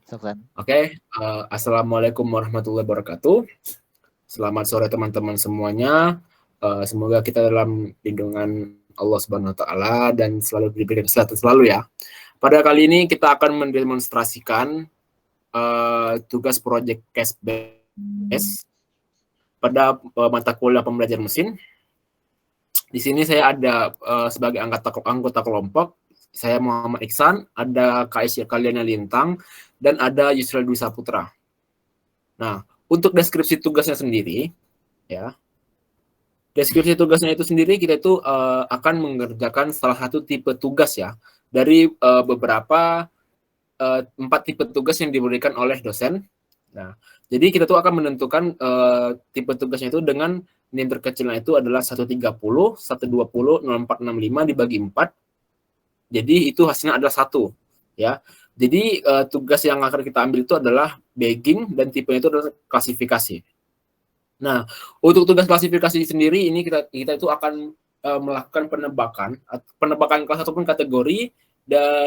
Sofan. Oke, Assalamualaikum warahmatullahi wabarakatuh. Selamat sore teman-teman semuanya. Semoga kita dalam lindungan Allah Subhanahu Wa Taala dan selalu diberi kesehatan selalu ya. Pada kali ini kita akan mendemonstrasikan tugas proyek case base pada mata kuliah pembelajaran mesin. Di sini saya ada sebagai anggota kelompok. Saya Muhammad Iksan, ada Kak Kaliana Lintang, dan ada Yusril Dwi Saputra. Nah, untuk deskripsi tugasnya sendiri, ya, deskripsi tugasnya itu sendiri kita itu akan mengerjakan salah satu tipe tugas ya dari beberapa 4 tipe tugas yang diberikan oleh dosen. Nah, jadi kita tuh akan menentukan tipe tugasnya itu dengan nilai terkecilnya itu adalah 130, 120, 0465 dibagi 4. Jadi itu hasilnya adalah 1 ya. Jadi tugas yang akan kita ambil itu adalah bagging dan tipenya itu adalah klasifikasi. Nah, untuk tugas klasifikasi sendiri ini kita itu akan melakukan penebakan kelas ataupun kategori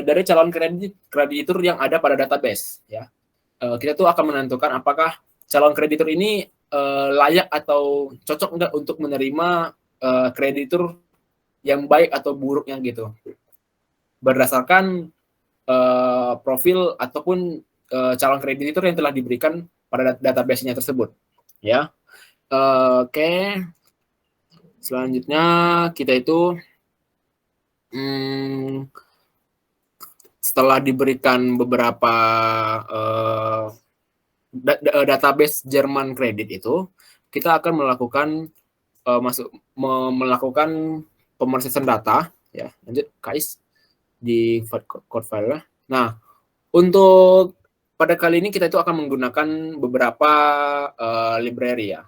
dari calon kreditur yang ada pada database ya. Kita tuh akan menentukan apakah calon kreditur ini layak atau cocok enggak untuk menerima kreditur yang baik atau buruknya gitu. Berdasarkan profil ataupun calon kreditur yang telah diberikan pada database-nya tersebut. Ya, oke. Selanjutnya kita itu setelah diberikan beberapa database Jerman kredit itu, kita akan melakukan melakukan pemrosesan data. Ya, lanjut Kais di code file. Nah, untuk pada kali ini kita itu akan menggunakan beberapa library ya.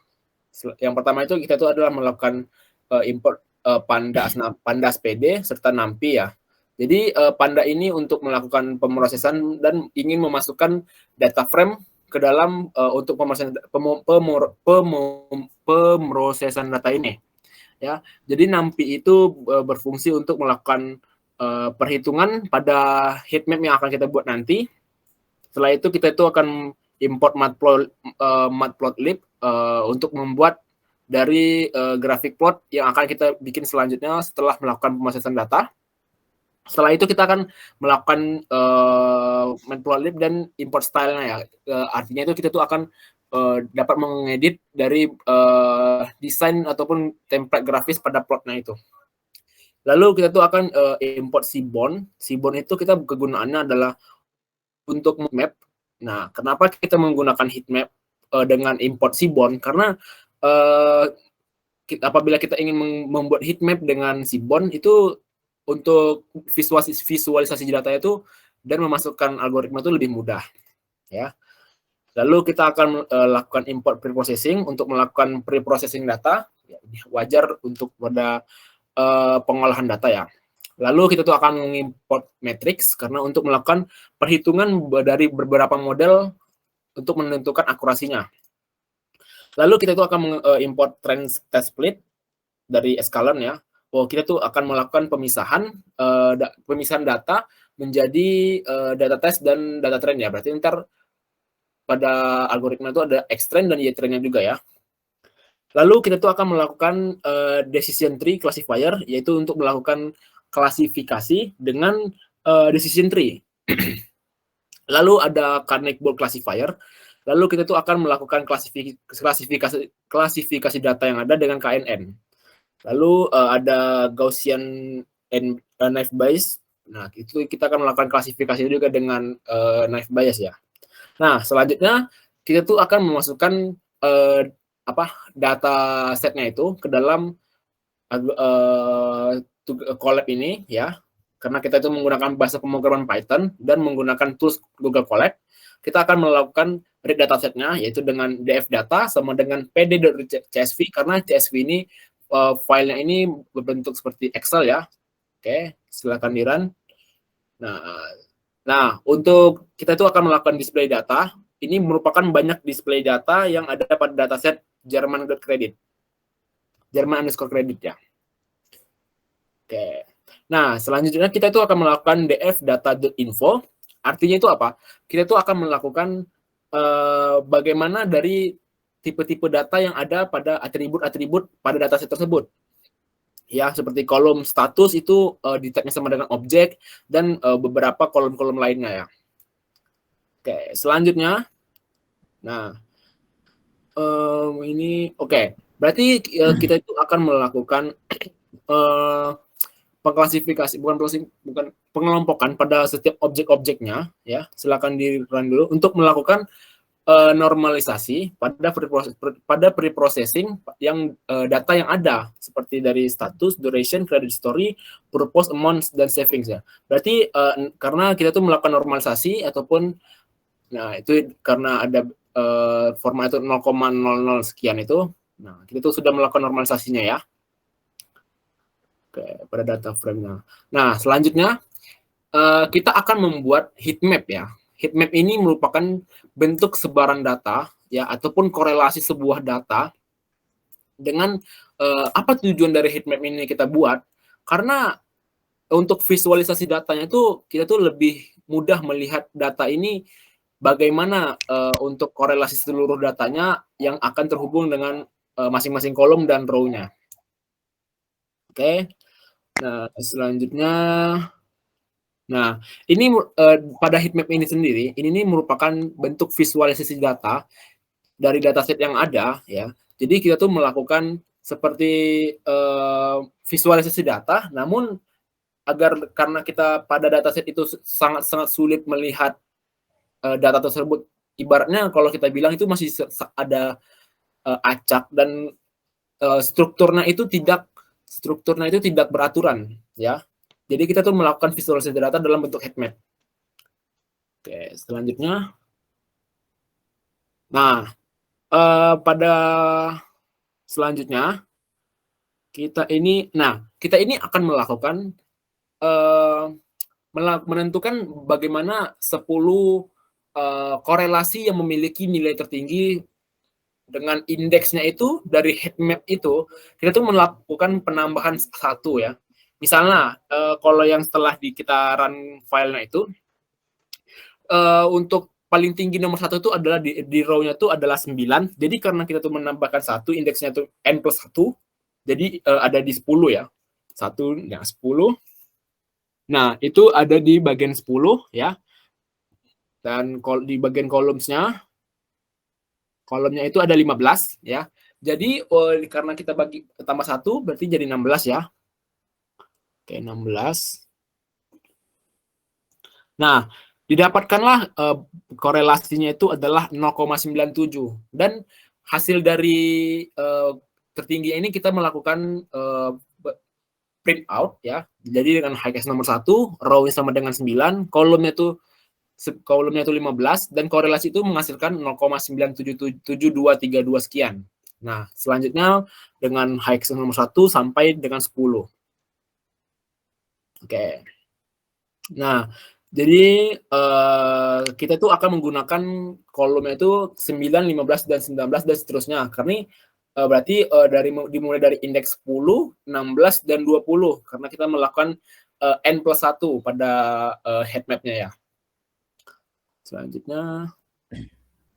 Yang pertama itu kita itu adalah melakukan import pandas PD serta NumPy ya. Jadi Panda ini untuk melakukan pemrosesan dan ingin memasukkan data frame ke dalam untuk pemrosesan data ini. Ya, jadi NumPy itu berfungsi untuk melakukan perhitungan pada heatmap yang akan kita buat nanti. Setelah itu kita itu akan import matplotlib untuk membuat dari grafik plot yang akan kita bikin selanjutnya setelah melakukan pemrosesan data. Setelah itu kita akan melakukan matplotlib dan import style-nya ya. Artinya itu kita tuh akan dapat mengedit dari desain ataupun template grafis pada plotnya itu. Lalu kita tuh akan import Seaborn. Seaborn itu kita kegunaannya adalah untuk map. Nah, kenapa kita menggunakan heatmap dengan import Seaborn? Karena apabila kita ingin membuat heatmap dengan Seaborn itu untuk visualisasi data itu dan memasukkan algoritma itu lebih mudah ya. Lalu kita akan lakukan import preprocessing untuk melakukan preprocessing data, ya, wajar untuk pada pengolahan data ya. Lalu kita tuh akan mengimport matrix karena untuk melakukan perhitungan dari beberapa model untuk menentukan akurasinya. Lalu kita tuh akan mengimport trend test split dari Escalon ya. Kita tuh akan melakukan pemisahan data menjadi data test dan data trend ya. Berarti ntar pada algoritma itu ada X trend dan Y trendnya juga ya. Lalu kita tuh akan melakukan decision tree classifier, yaitu untuk melakukan klasifikasi dengan decision tree. Lalu ada Carnegie classifier. Lalu kita tuh akan melakukan klasifikasi data yang ada dengan KNN. Lalu ada Gaussian naive Bayes. Nah, itu kita akan melakukan klasifikasi juga dengan naive Bayes ya. Nah, selanjutnya kita tuh akan memasukkan data setnya itu ke dalam Colab ini ya. Karena kita itu menggunakan bahasa pemrograman Python dan menggunakan tools Google Colab, kita akan melakukan read datasetnya yaitu dengan df data sama dengan pd.csv karena csv ini filenya ini berbentuk seperti Excel ya. Oke, silakan di-run. Nah, untuk kita itu akan melakukan display data. Ini merupakan banyak display data yang ada pada dataset German.credit. German_credit ya. Oke. Nah, selanjutnya kita itu akan melakukan df data.info. Artinya itu apa? Kita tuh akan melakukan bagaimana dari tipe-tipe data yang ada pada atribut-atribut pada dataset tersebut. Ya, seperti kolom status itu di tagnya sama dengan objek dan beberapa kolom-kolom lainnya ya. Oke, selanjutnya, nah ini oke. Berarti kita itu akan melakukan pengklasifikasi, bukan pengelompokan pada setiap objek-objeknya ya. Silakan di-run dulu untuk melakukan normalisasi pada preprocessing yang data yang ada seperti dari status, duration, credit history, purpose, amount dan savings ya. Berarti karena kita tuh melakukan normalisasi ataupun nah itu karena ada format itu 0,00 sekian itu. Nah, kita tuh sudah melakukan normalisasinya ya. Oke, pada data frame-nya. Nah, selanjutnya kita akan membuat heat map ya. Heat map ini merupakan bentuk sebaran data ya ataupun korelasi sebuah data dengan apa tujuan dari heat map ini kita buat. Karena untuk visualisasi datanya itu kita tuh lebih mudah melihat data ini bagaimana untuk korelasi seluruh datanya yang akan terhubung dengan masing-masing kolom dan row-nya. Oke. Nah, selanjutnya nah, ini pada heatmap ini sendiri, ini merupakan bentuk visualisasi data dari dataset yang ada ya. Jadi kita tuh melakukan seperti visualisasi data, namun karena kita pada dataset itu sangat-sangat sulit melihat data tersebut, ibaratnya kalau kita bilang itu masih ada acak dan strukturnya itu tidak beraturan ya. Jadi kita tuh melakukan visualisasi data dalam bentuk heat map. Oke, selanjutnya. Nah, pada selanjutnya kita ini akan melakukan menentukan bagaimana 10 korelasi yang memiliki nilai tertinggi dengan indeksnya itu dari heat map itu kita tuh melakukan penambahan satu ya. Misalnya kalau yang setelah kita run filenya itu untuk paling tinggi nomor satu itu adalah di row-nya itu adalah 9. Jadi karena kita tuh menambahkan satu, indeksnya itu n+1, jadi ada di 10 ya. 1 ya 10. Nah, itu ada di bagian 10 ya. Dan di bagian kolomnya itu ada 15 ya. Jadi karena kita bagi tambah 1 berarti jadi 16 ya. Oke, 16. Nah, didapatkanlah korelasinya itu adalah 0,97 dan hasil dari tertinggi ini kita melakukan print out ya. Jadi dengan high case nomor 1, row-nya sama dengan 9, kolomnya itu 15 dan korelasi itu menghasilkan 0,9777232 sekian. Nah, selanjutnya dengan high case nomor 1 sampai dengan 10. Oke. Nah, jadi kita tuh akan menggunakan kolomnya itu 9, 15 dan 19 dan seterusnya. Karena berarti dimulai dari indeks 10, 16 dan 20 karena kita melakukan n+1 pada heat map-nya ya. Selanjutnya.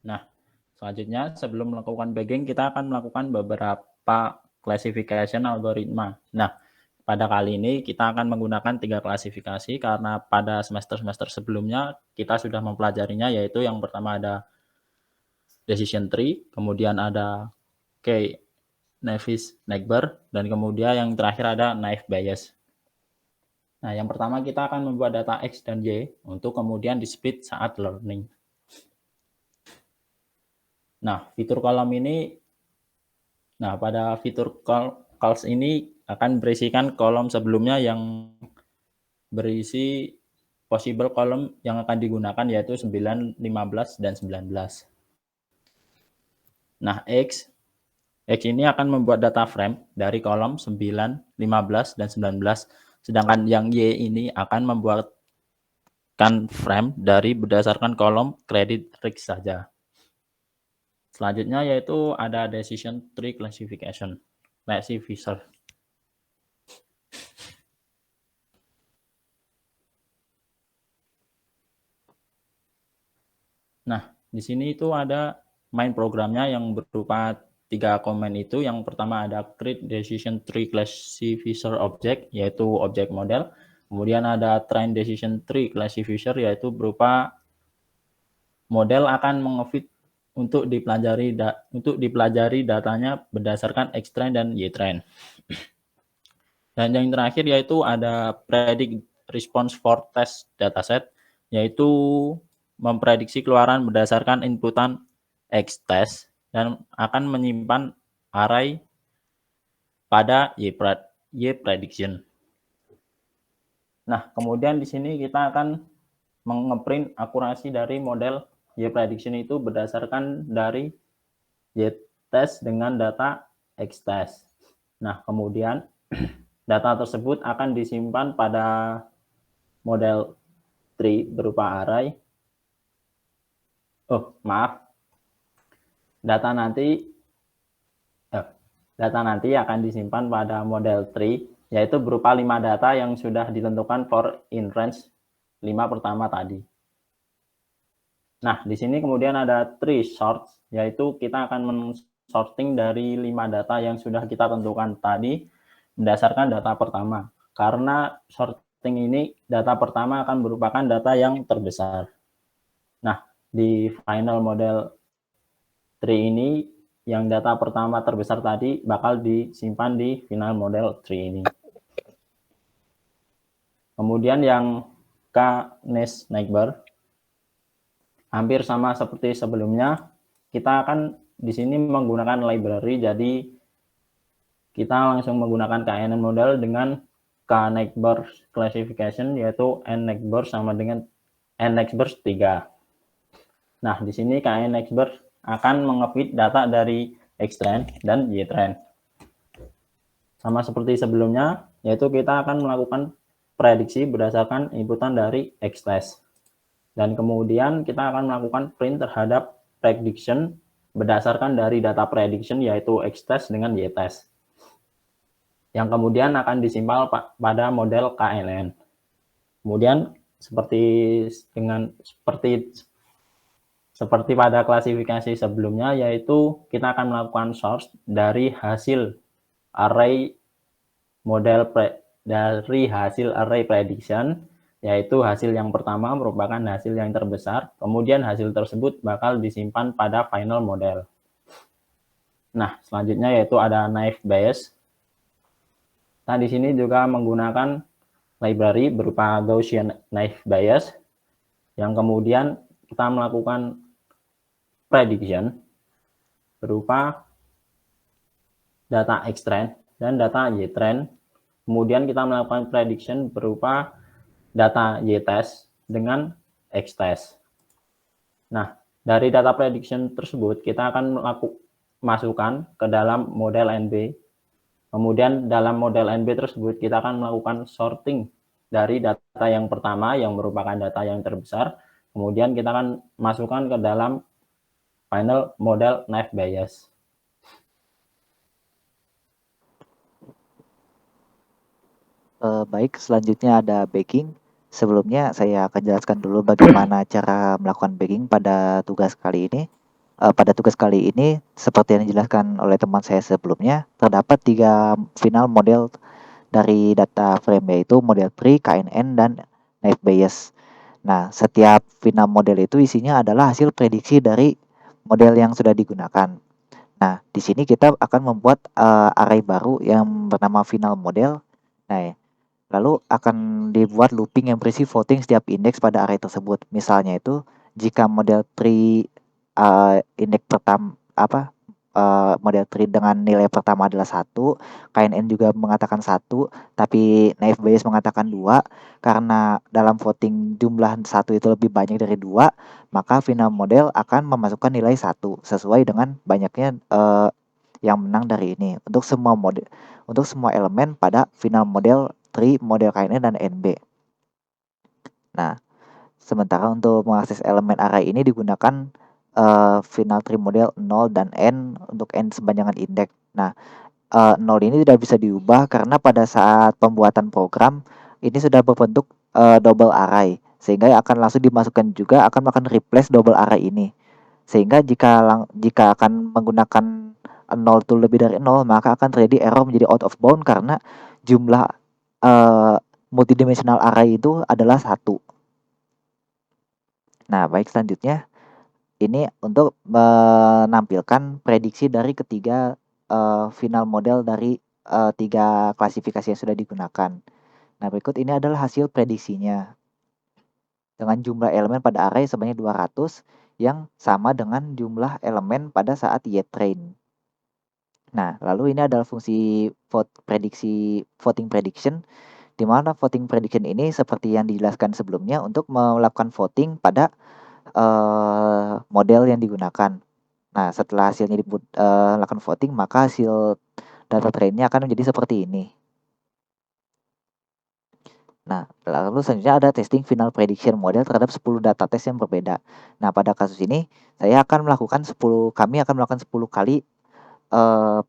Nah, selanjutnya sebelum melakukan bagging kita akan melakukan beberapa classification algoritma. Nah, pada kali ini kita akan menggunakan 3 klasifikasi karena pada semester-semester sebelumnya kita sudah mempelajarinya, yaitu yang pertama ada decision tree, kemudian ada key naive neighbor, dan kemudian yang terakhir ada naive bayes. Nah, yang pertama kita akan membuat data X dan Y untuk kemudian di split saat learning. Nah, fitur kolom ini, pada fitur calls ini akan berisikan kolom sebelumnya yang berisi possible kolom yang akan digunakan yaitu 9, 15, dan 19. Nah, X ini akan membuat data frame dari kolom 9, 15, dan 19. Sedangkan yang Y ini akan membuatkan frame dari berdasarkan kolom credit risk saja. Selanjutnya yaitu ada decision tree classification. Let's see visual. Nah, di sini itu ada main programnya yang berupa 3 komen itu. Yang pertama ada create decision tree classifier object, yaitu objek model. Kemudian ada train decision tree classifier, yaitu berupa model akan mengefit untuk dipelajari datanya berdasarkan X-train dan Y-train. Dan yang terakhir yaitu ada predict response for test dataset, yaitu memprediksi keluaran berdasarkan inputan X-test dan akan menyimpan array pada Y-prediction. Nah, kemudian di sini kita akan mengeprint akurasi dari model Y-prediction itu berdasarkan dari Y-test dengan data X-test. Nah, kemudian data tersebut akan disimpan pada model tree berupa array. Data nanti akan disimpan pada model tree, yaitu berupa 5 data yang sudah ditentukan for in range 5 pertama tadi. Nah, di sini kemudian ada tree sort, yaitu kita akan men-sorting dari 5 data yang sudah kita tentukan tadi berdasarkan data pertama. Karena sorting ini data pertama akan merupakan data yang terbesar. Nah, di final model tree ini yang data pertama terbesar tadi bakal disimpan di final model tree ini. Kemudian yang k-next neighbor hampir sama seperti sebelumnya, kita akan di sini menggunakan library, jadi kita langsung menggunakan KNN model dengan k-neighbor classification, yaitu n-neighbor sama dengan n-neighbor 3. Nah, di sini k-neighbor akan mengefit data dari X-train dan Y-train. Sama seperti sebelumnya, yaitu kita akan melakukan prediksi berdasarkan inputan dari X-test. Dan kemudian kita akan melakukan print terhadap prediction berdasarkan dari data prediction, yaitu X-test dengan Y-test. Yang kemudian akan disimpan pada model KNN. Kemudian seperti pada klasifikasi sebelumnya, yaitu kita akan melakukan source dari hasil array prediction, yaitu hasil yang pertama merupakan hasil yang terbesar, kemudian hasil tersebut bakal disimpan pada final model. Nah, selanjutnya yaitu ada naive Bayes. Nah, di sini juga menggunakan library berupa Gaussian naive Bayes, yang kemudian kita melakukan prediction berupa data X-train dan data Y-train. Kemudian kita melakukan prediction berupa data Y-test dengan X-test. Nah, dari data prediction tersebut kita akan masukkan ke dalam model NB. Kemudian dalam model NB tersebut kita akan melakukan sorting dari data yang pertama yang merupakan data yang terbesar. Kemudian kita akan masukkan ke dalam final model naive Bayes. Baik, selanjutnya ada bagging. Sebelumnya saya akan jelaskan dulu bagaimana cara melakukan bagging pada tugas kali ini. Pada tugas kali ini, seperti yang dijelaskan oleh teman saya sebelumnya, terdapat 3 final model dari data frame, yaitu model tree, KNN, dan naive Bayes. Nah, setiap final model itu isinya adalah hasil prediksi dari model yang sudah digunakan. Nah, di sini kita akan membuat array baru yang bernama final model. Nah, lalu akan dibuat looping yang berisi voting setiap indeks pada array tersebut. Misalnya itu jika model tree indeks pertama model tree dengan nilai pertama adalah 1, KNN juga mengatakan 1, tapi naive Bayes mengatakan 2. Karena dalam voting jumlah 1 itu lebih banyak dari 2, maka final model akan memasukkan nilai 1 sesuai dengan banyaknya yang menang dari ini untuk semua elemen pada final model tree, model KNN, dan NB. Nah, sementara untuk mengakses elemen array ini digunakan final tree model 0 dan n untuk n sebanyakan indeks. Nah, 0 ini tidak bisa diubah karena pada saat pembuatan program ini sudah berbentuk double array, sehingga akan langsung dimasukkan juga akan melakukan replace double array ini. Sehingga jika akan menggunakan 0 itu lebih dari 0, maka akan terjadi error menjadi out of bound karena jumlah multidimensional array itu adalah 1. Nah, baik, selanjutnya ini untuk menampilkan prediksi dari ketiga final model dari 3 klasifikasi yang sudah digunakan. Nah, berikut ini adalah hasil prediksinya. Dengan jumlah elemen pada array sebanyak 200 yang sama dengan jumlah elemen pada saat Y-train. Nah, lalu ini adalah fungsi voting prediction, di mana voting prediction ini seperti yang dijelaskan sebelumnya untuk melakukan voting pada model yang digunakan. Nah, setelah hasilnya dilakukan voting, maka hasil data trainnya akan menjadi seperti ini. Nah, lalu selanjutnya ada testing final prediction model terhadap 10 data test yang berbeda. Nah, pada kasus ini kami akan melakukan 10 kali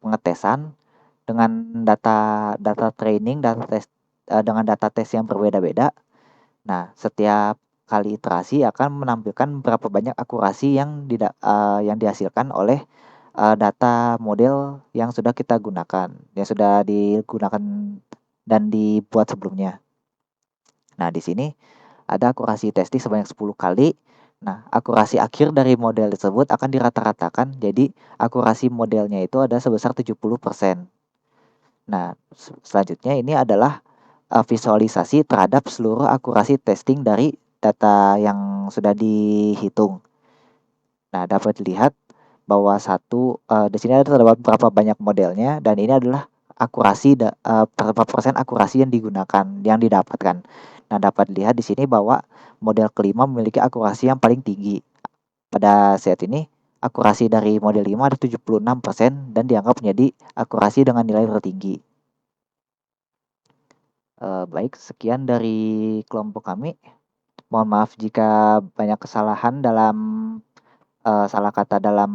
pengetesan dengan data training, dengan data tes yang berbeda-beda. Nah, setiap kali iterasi akan menampilkan berapa banyak akurasi yang dihasilkan oleh data model yang sudah kita gunakan, yang sudah digunakan dan dibuat sebelumnya. Nah, di sini ada akurasi testing sebanyak 10 kali. Nah, akurasi akhir dari model tersebut akan dirata-ratakan, jadi akurasi modelnya itu ada sebesar 70%. Nah, selanjutnya ini adalah visualisasi terhadap seluruh akurasi testing dari data yang sudah dihitung. Nah, dapat dilihat bahwa di sini terdapat berapa banyak modelnya, dan ini adalah akurasi berapa persen akurasi yang didapatkan. Nah, dapat dilihat di sini bahwa model kelima memiliki akurasi yang paling tinggi. Pada saat ini, akurasi dari model 5 ada 76% dan dianggap menjadi akurasi dengan nilai tertinggi. Baik, sekian dari kelompok kami. Mohon maaf jika banyak kesalahan dalam salah kata dalam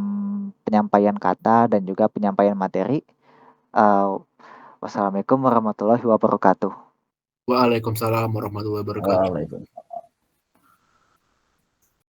penyampaian kata dan juga penyampaian materi. Wassalamualaikum warahmatullahi wabarakatuh. Waalaikumsalam warahmatullahi wabarakatuh. Waalaikumsalam.